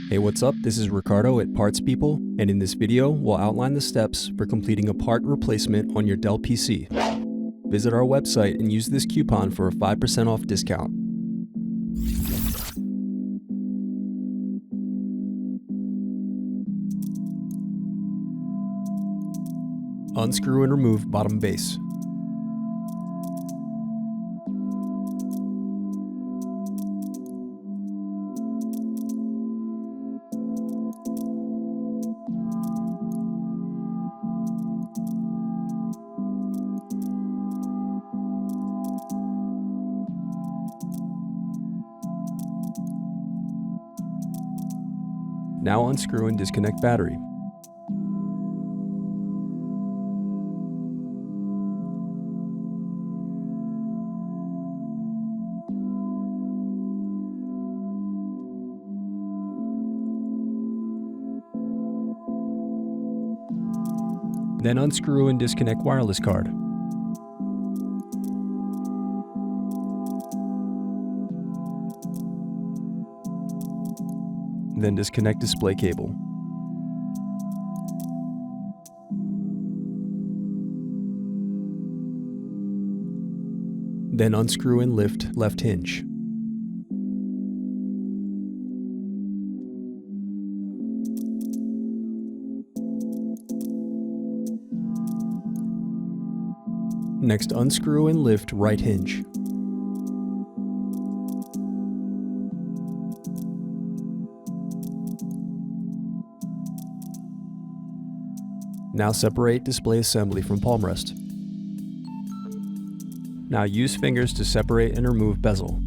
Hey, what's up? This is Ricardo at Parts People, and in this video, we'll outline the steps for completing a part replacement on your Dell PC. Visit our website and use this coupon for a 5% off discount. Unscrew and remove bottom base. Now unscrew and disconnect battery. Then unscrew and disconnect wireless card. Then disconnect display cable. Then unscrew and lift left hinge. Next, unscrew and lift right hinge. Now separate display assembly from palm rest. Now use fingers to separate and remove bezel.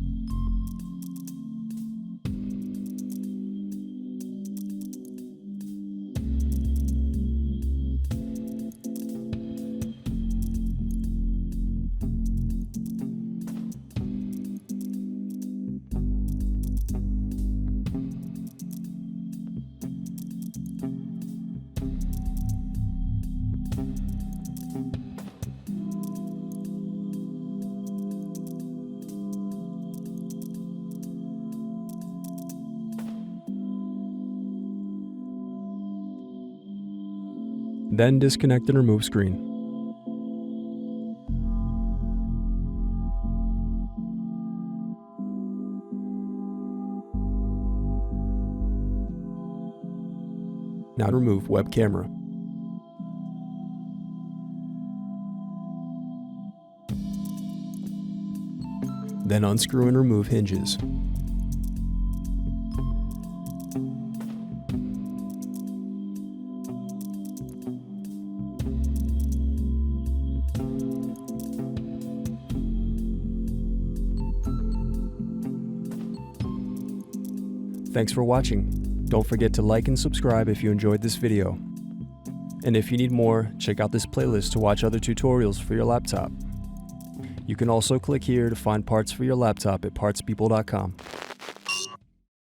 Then disconnect and remove screen. Now remove web camera. Then unscrew and remove hinges. Thanks for watching. Don't forget to like and subscribe if you enjoyed this video. And if you need more, check out this playlist to watch other tutorials for your laptop. You can also click here to find parts for your laptop at partspeople.com.